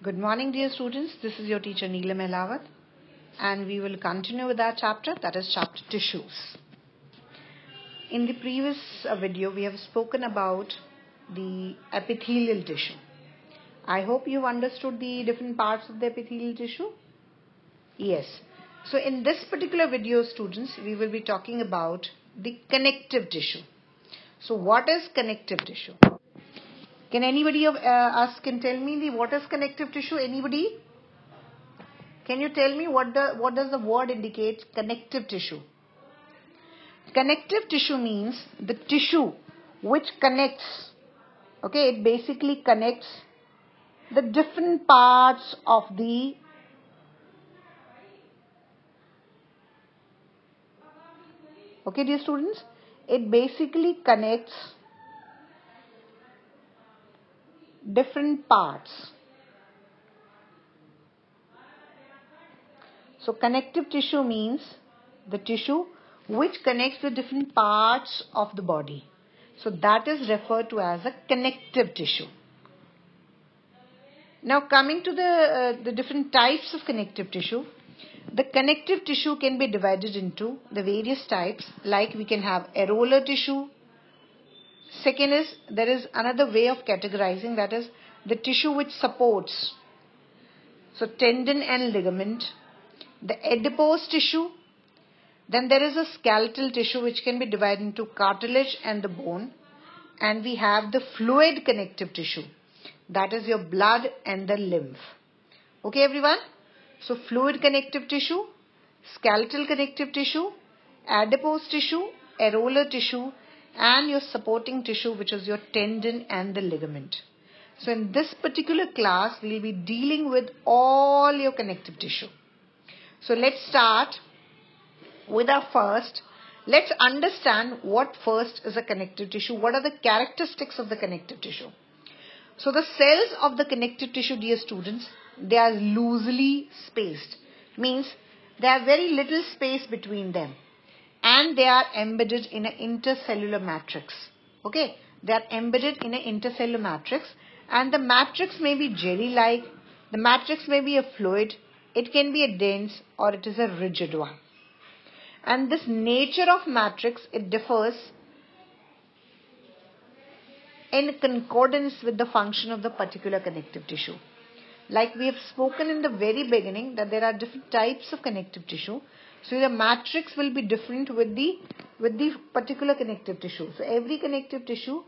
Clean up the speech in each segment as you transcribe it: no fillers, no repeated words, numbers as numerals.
Good morning, dear students. This is your teacher Neelam Elawat, and we will continue with our chapter, that is chapter tissues. In the previous video, we have spoken about the epithelial tissue. I hope you understood the different parts of the epithelial tissue. Yes. So in this particular video, students, we will be talking about the connective tissue. So what is connective tissue? Can anybody of us can tell me what is connective tissue? Anybody? Can you tell me what does the word indicate? Connective tissue. Connective tissue means the tissue which connects. Okay, it basically connects the different parts of the okay, dear students, it basically connects different parts. So connective tissue means the tissue which connects the different parts of the body. So that is referred to as a connective tissue. Now coming to the different types of connective tissue, the connective tissue can be divided into the various types, like we can have areolar tissue. Second is, there is another way of categorizing, that is the tissue which supports. So tendon and ligament, the adipose tissue. Then there is a skeletal tissue which can be divided into cartilage and the bone. And we have the fluid connective tissue, that is your blood and the lymph. Okay everyone? So fluid connective tissue, skeletal connective tissue, adipose tissue, areolar tissue, and your supporting tissue, which is your tendon and the ligament. So in this particular class, we will be dealing with all your connective tissue. So let's start with our first. Let's understand what first is a connective tissue. What are the characteristics of the connective tissue? So the cells of the connective tissue, dear students, they are loosely spaced. Means there are very little space between them. And they are embedded in an intercellular matrix. Okay, they are embedded in an intercellular matrix, and the matrix may be jelly-like, the matrix may be a fluid, it can be a dense or it is a rigid one. And this nature of matrix, it differs in concordance with the function of the particular connective tissue. Like we have spoken in the very beginning that there are different types of connective tissue. So the matrix will be different with the particular connective tissue. So every connective tissue,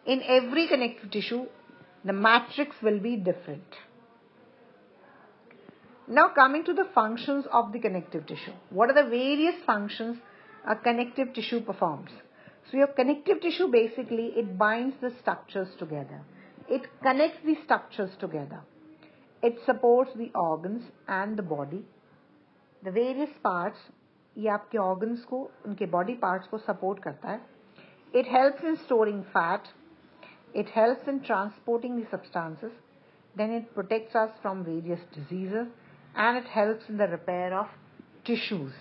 in every connective tissue, the matrix will be different. Now coming to the functions of the connective tissue. What are the various functions a connective tissue performs? So your connective tissue basically, it binds the structures together. It connects the structures together. It supports the organs and the body. The various parts, ये आपके organs को, उनके body parts को support करता है. It helps in storing fat. It helps in transporting the substances. Then it protects us from various diseases, and it helps in the repair of tissues.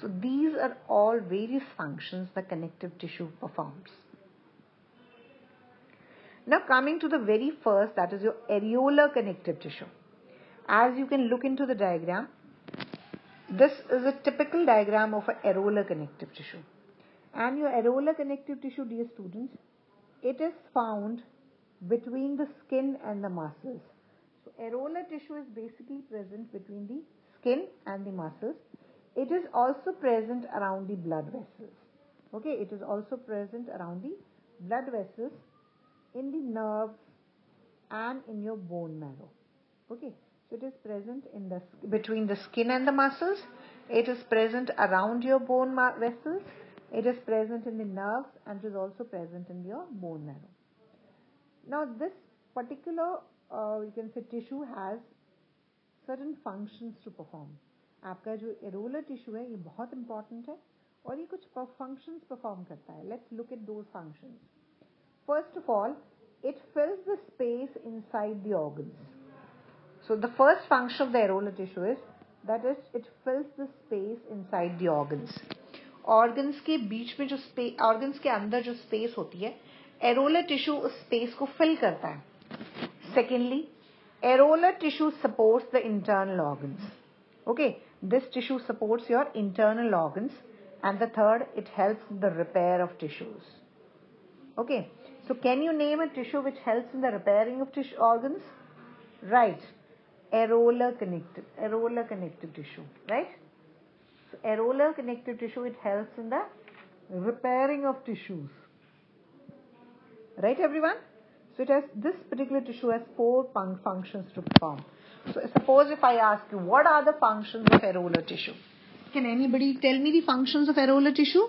So these are all various functions the connective tissue performs. Now coming to the very first, that is your areolar connective tissue. As you can look into the diagram, this is a typical diagram of an areolar connective tissue. And your areolar connective tissue, dear students, it is found between the skin and the muscles. So areolar tissue is basically present between the skin and the muscles. It is also present around the blood vessels. Okay, it is also present around the blood vessels, in the nerves, and in your bone marrow. Okay. So it is present in between the skin and the muscles. It is present around your bone vessels. It is present in the nerves, and it is also present in your bone marrow. Now this particular you can say tissue has certain functions to perform. आपका जो areolar tissue है, ये बहुत important है और ये कुछ functions perform करता है. Let's look at those functions. First of all, it fills the space inside the organs. So the first function of the areolar tissue is that is it fills the space inside the organs. Organs के बीच में जो space, organs के अंदर जो space होती है, areolar tissue उस space को fill करता है. Secondly, Areolar tissue supports the internal organs. Okay, this tissue supports your internal organs. And the third, it helps in the repair of tissues. Okay, so can you name a tissue which helps in the repairing of tissue organs? Right, areolar connective tissue, right? So areolar connective tissue, it helps in the repairing of tissues. Right, everyone? So it has, this particular tissue has 4 functions to perform. So suppose if I ask you, what are the functions of areolar tissue? Can anybody tell me the functions of areolar tissue?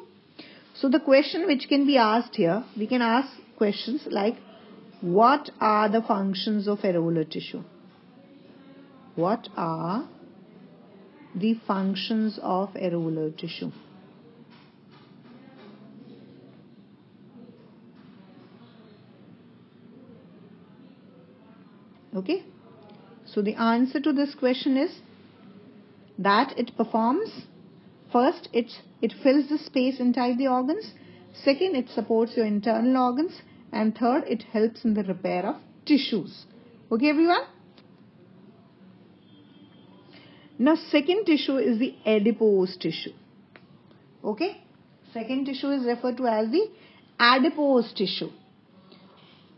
So the question which can be asked here, we can ask questions like, what are the functions of areolar tissue? What are the functions of areolar tissue? Okay. So the answer to this question is that it performs, first it fills the space inside the organs, second it supports your internal organs, and third it helps in the repair of tissues. Okay, everyone? Now second tissue is the adipose tissue. Okay, second tissue is referred to as the adipose tissue.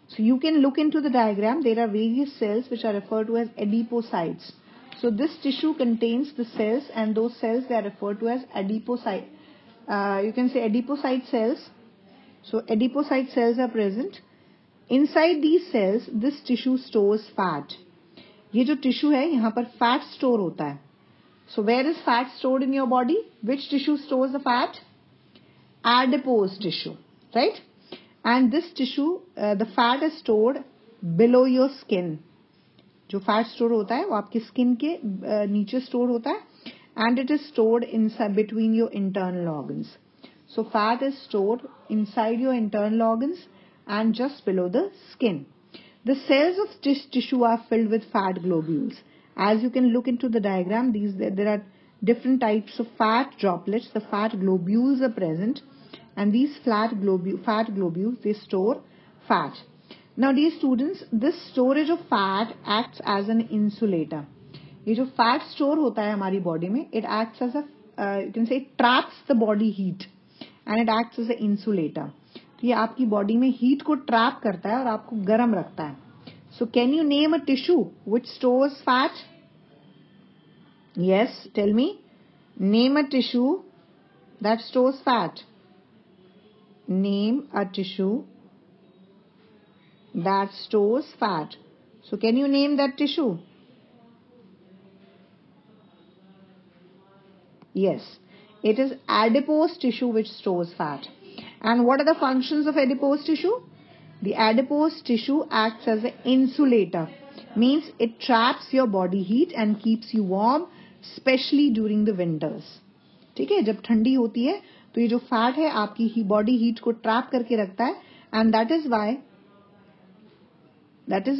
So you can look into the diagram. There are various cells which are referred to as adipocytes. So this tissue contains the cells, and those cells, they are referred to as adipocyte. You can say adipocyte cells. So adipocyte cells are present. Inside these cells, this tissue stores fat. ये जो tissue है, यहाँ पर fat store होता है. So where is fat stored in your body? Which tissue stores the fat? Adipose tissue, right? And this tissue, the fat is stored below your skin. जो fat store होता है वो आपकी skin के नीचे store होता है, and it is stored inside between your internal organs. So fat is stored inside your internal organs and just below the skin. The cells of this tissue are filled with fat globules. As you can look into the diagram, there are different types of fat droplets. The fat globules are present, and these fat globules, they store fat. Now dear students, this storage of fat acts as an insulator. ये जो fat store होता है हमारी body में, it acts as a, you can say, it traps the body heat, and it acts as an insulator. तो ये आपकी body में heat को trap करता है और आपको गर्म रखता है. So can you name a tissue which stores fat? Yes, tell me. Name a tissue that stores fat. Name a tissue that stores fat. So can you name that tissue? Yes, it is adipose tissue which stores fat. And what are the functions of adipose tissue? The adipose tissue acts as an insulator. Means it traps your body heat and keeps you warm, especially during the winters. ठीक है, जब ठंडी होती है तो ये जो fat है आपकी बॉडी हीट को ट्रैप करके रखता है, and that is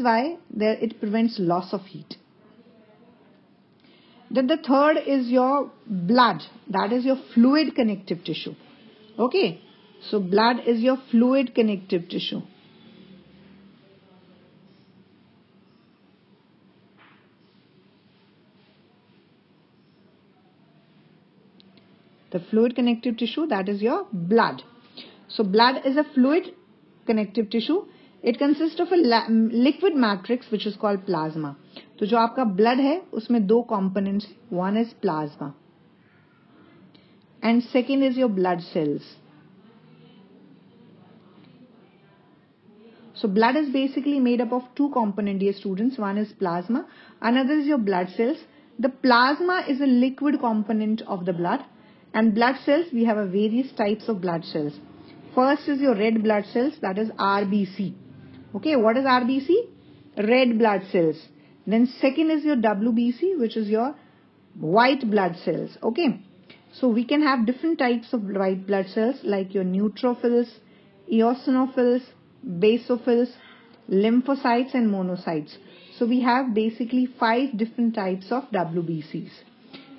why there it prevents loss of heat. Then the third is your blood. That is your fluid connective tissue. Okay, so blood is your fluid connective tissue. The fluid connective tissue, that is your blood. So blood is a fluid connective tissue. It consists of a liquid matrix which is called plasma. तो जो आपका blood है उसमें 2 components. One is plasma and second is your blood cells. So blood is basically made up of 2 components, dear students. One is plasma, another is your blood cells. The plasma is a liquid component of the blood. And blood cells, we have a various types of blood cells. First is your red blood cells, that is RBC. Okay, what is RBC? Red blood cells. Then second is your WBC, which is your white blood cells. Okay, so we can have different types of white blood cells like your neutrophils, eosinophils, basophils, lymphocytes and monocytes. So we have basically 5 different types of WBCs.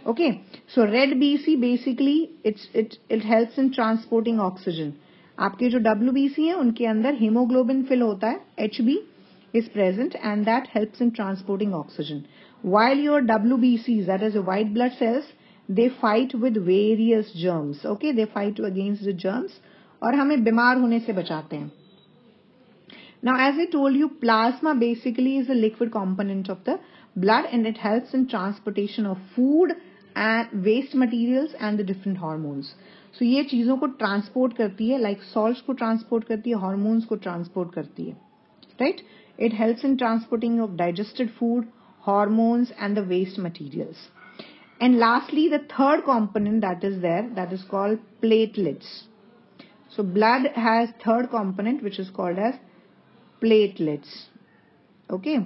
Okay, so red BC basically it helps in transporting oxygen. आपके जो WBC हैं उनके अंदर hemoglobin fill होता है HB, is present, and that helps in transporting oxygen. While your WBCs, that is your white blood cells, they fight with various germs. Okay, they fight against the germs और हमें बीमार होने से बचाते हैं. Now, as I told you, plasma basically is a liquid component of the blood, and it helps in transportation of food and waste materials and the different hormones. So ये चीजों को transport करती है, like salts को transport करती है, hormones को transport करती है, right? It helps in transporting of digested food, hormones and the waste materials. And lastly, the third component that is there, that is called platelets. So blood has third component which is called as platelets. Okay.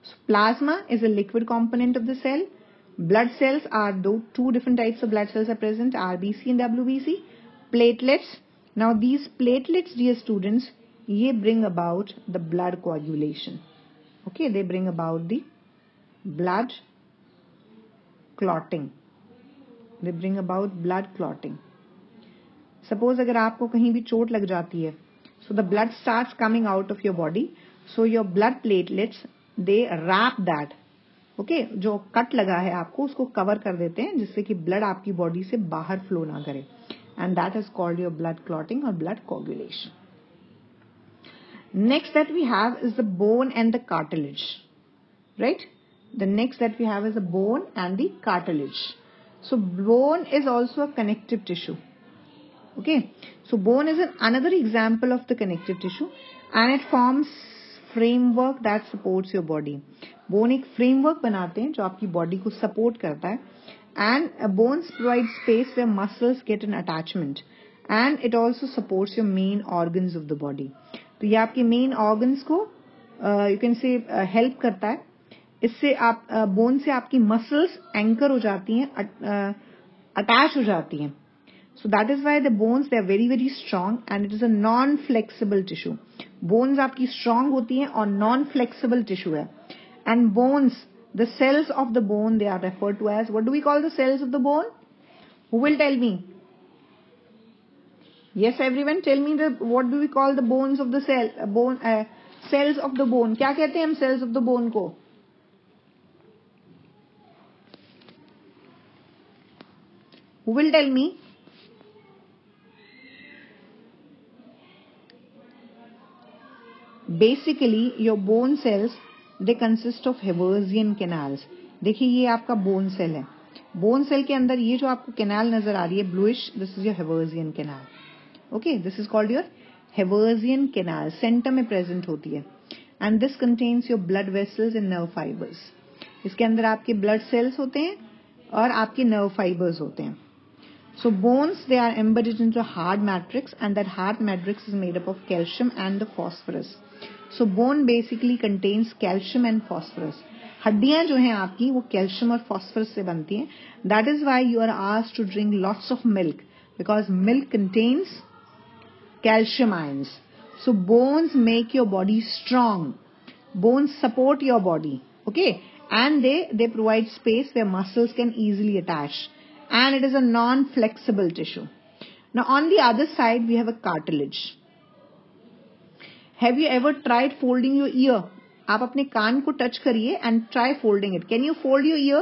So plasma is a liquid component of the cell. Blood cells are two different types of blood cells are present, RBC and WBC. Platelets. Now these platelets, dear students, they bring about the blood coagulation. Okay, they bring about the blood clotting. They bring about blood clotting. Suppose अगर आपको कहीं भी चोट लग जाती है, so the blood starts coming out of your body. So your blood platelets, they wrap that. Okay, जो cut लगा है आपको उसको कवर कर देते हैं जिससे कि ब्लड आपकी बॉडी से बाहर फ्लो ना करे. And that is called your blood clotting or blood coagulation. Next that we have is the bone and the cartilage. Right? The next that we have is the bone and the cartilage. So bone is also a connective tissue. Okay, so bone is another example of the connective tissue, and it forms framework that supports your body. Bone एक framework बनाते हैं जो आपकी body को support करता है, and bones provide space where muscles get an attachment, and it also supports your main organs of the body. तो ये आपके main organs को you can say help करता है. इससे आप bone से आपकी muscles anchor हो जाती हैं, attach हो जाती हैं. So that is why the bones, they are very very strong, and it is a non-flexible tissue. Bones आपकी strong होती हैं और non-flexible tissue है. And bones, the cells of the bone, they are referred to as, what do we call the cells of the bone? Who will tell me? Yes, everyone, tell me what do we call the bones of the cell? Cells of the bone. क्या कहते हैं हम cells of the bone को? Who will tell me? Basically, your bone cells, they consist of Haversian canals. देखिए ये आपका bone cell है. Bone cell के अंदर ये जो आपको canal नजर आ रही है bluish, this is your Haversian canal. Okay, this is called your Haversian canal. Center में present होती है. And this contains your blood vessels and nerve fibers. इसके अंदर आपके blood cells होते हैं और आपके nerve fibers होते हैं. So bones, they are embedded into a hard matrix, and that hard matrix is made up of calcium and the phosphorus. So bone basically contains calcium and phosphorus. हड्डियां जो हैं आपकी वो calcium और phosphorus से बनती हैं. That is why you are asked to drink lots of milk, because milk contains calcium ions. So bones make your body strong. Bones support your body. Okay, and they provide space where muscles can easily attach. And it is a non-flexible tissue. Now on the other side we have a cartilage. Have you ever tried folding your ear? आप अपने कान को touch करिए and try folding it. Can you fold your ear?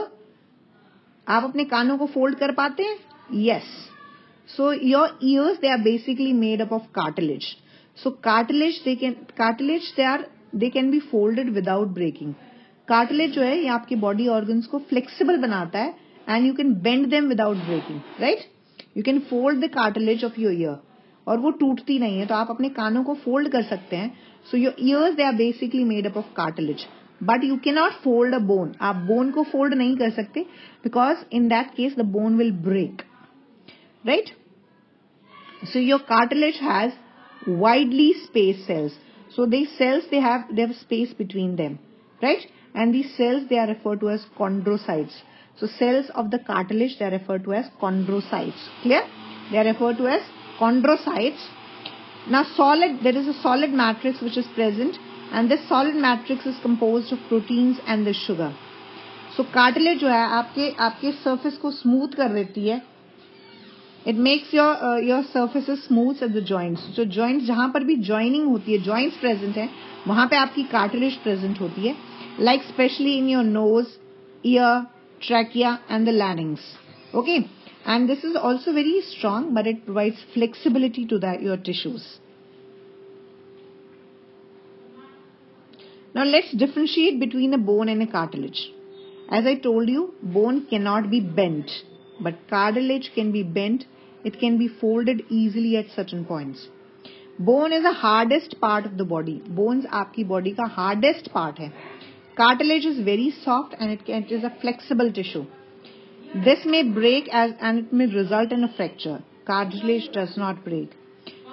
आप अपने कानों को fold कर पाते हैं? Yes. So your ears, they are basically made up of cartilage. So cartilage they can be folded without breaking. Cartilage जो है ये आपके body organs को flexible बनाता है, and you can bend them without breaking, right? You can fold the cartilage of your ear, और वो टूटती नहीं है, तो आप अपने कानों को fold कर सकते हैं. So your ears, they are basically made up of cartilage, but you cannot fold a bone. आप bone को fold नहीं कर सकते, because in that case the bone will break, right? So your cartilage has widely spaced cells. So these cells, they have space between them, right? And these cells, they are referred to as chondrocytes. So cells of the cartilage, they are referred to as chondrocytes. Clear? They are referred to as chondrocytes. Now there is a solid matrix which is present, and this solid matrix is composed of proteins and the sugar. So cartilage जो है आपके surface को smooth कर देती है. It makes your surfaces smooth at the joints. So joints जहाँ पर भी joining होती है, joints present है, वहाँ पे आपकी cartilage present होती है, like especially in your nose, ear, trachea and the larynx. Okay, and this is also very strong, but it provides flexibility to your tissues. Now let's differentiate between a bone and a cartilage. As I told you, bone cannot be bent, but cartilage can be bent. It can be folded easily at certain points. Bone is the hardest part of the body. Bones आपकी body का hardest part है. Cartilage is very soft and it is a flexible tissue. This may break and it may result in a fracture. Cartilage does not break.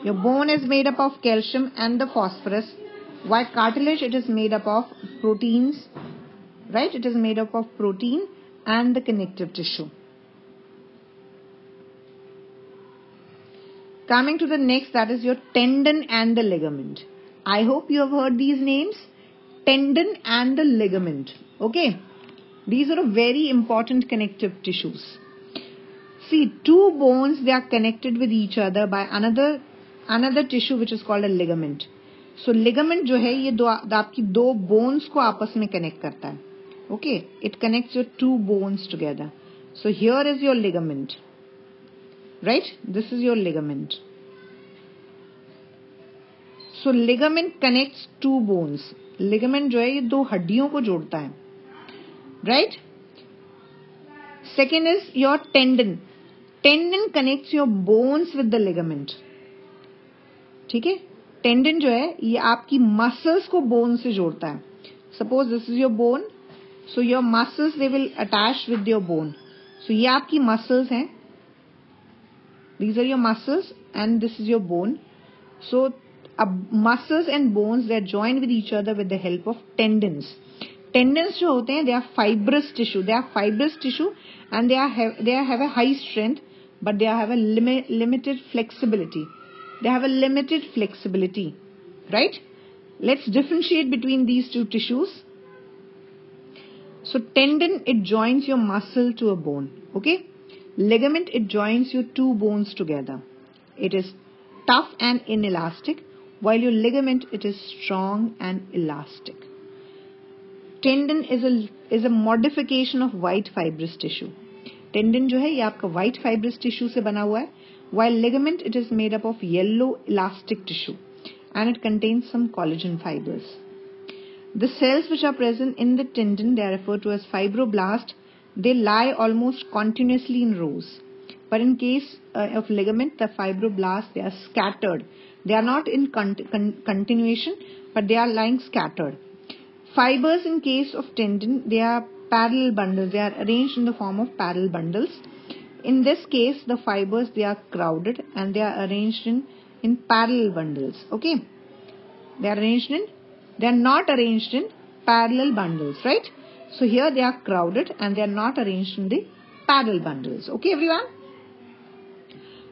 Your bone is made up of calcium and the phosphorus, while cartilage it is made up of proteins, right? It is made up of protein and the connective tissue. Coming to the next, that is your tendon and the ligament. I hope you have heard these names. Tendon and the ligament. Okay. These are very important connective tissues. See, two bones, they are connected with each other by another tissue which is called a ligament. So ligament जो है ये आपकी दो bones को आपस में connect करता है. Okay. It connects your two bones together. So here is your ligament. Right? This is your ligament. So ligament connects two bones. Ligament जो है ये दो हड्डियों को जोड़ता है. Right? Second is your tendon. Tendon connects your bones with the ligament. ठीक है? Tendon जो है ये आपकी muscles को bone से जोड़ता है. Suppose this is your bone. So your muscles, they will attach with your bone. So ये आपकी muscles हैं. These are your muscles and this is your bone. So muscles and bones, they are joined with each other with the help of tendons. Tendons जो होते हैं, they are fibrous tissue. They are fibrous tissue and they have a high strength, but they have a limited flexibility. They have a limited flexibility, right? Let's differentiate between these two tissues. So tendon, it joins your muscle to a bone. Okay. Ligament, it joins your two bones together. It is tough and inelastic, while your ligament, it is strong and elastic. Tendon is a modification of white fibrous tissue. Tendon जो है ये आपका white fibrous tissue से बना हुआ है, while ligament, it is made up of yellow elastic tissue and it contains some collagen fibers. The cells which are present in the tendon, they are referred to as fibroblasts. They lie almost continuously in rows. But in case of ligament, the fibroblasts, they are scattered. They are not in continuation, but they are lying scattered. Fibers in case of tendon, they are parallel bundles. They are arranged in the form of parallel bundles. In this case, the fibers, they are crowded and they are arranged in parallel bundles. Okay. They are not arranged in parallel bundles, right? So here they are crowded and they are not arranged in the parallel bundles. Okay, everyone?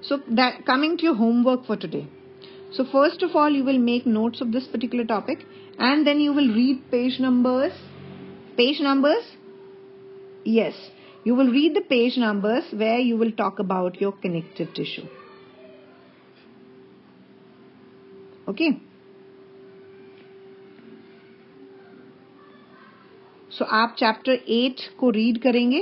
So that coming to your homework for today. So first of all, you will make notes of this particular topic and then you will read page numbers. Page numbers? Yes. You will read the page numbers where you will talk about your connective tissue. Okay. So आप chapter 8 को read करेंगे.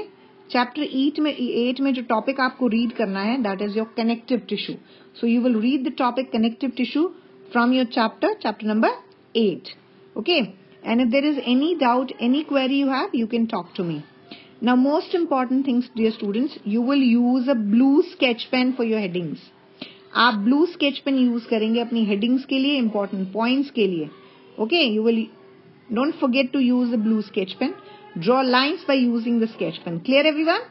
Chapter 8 में जो topic आपको read करना है, that is your connective tissue. So you will read the topic connective tissue from your chapter number 8. Okay, and if there is any doubt, any query you have, you can talk to me. Now most important things, dear students, you will use a blue sketch pen for your headings. आप blue sketch pen use करेंगे अपनी headings के लिए, important points के लिए. Okay, you will don't forget to use the blue sketch pen. Draw lines by using the sketch pen. Clear, everyone?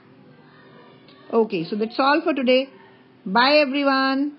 Okay, so that's all for today. Bye, everyone.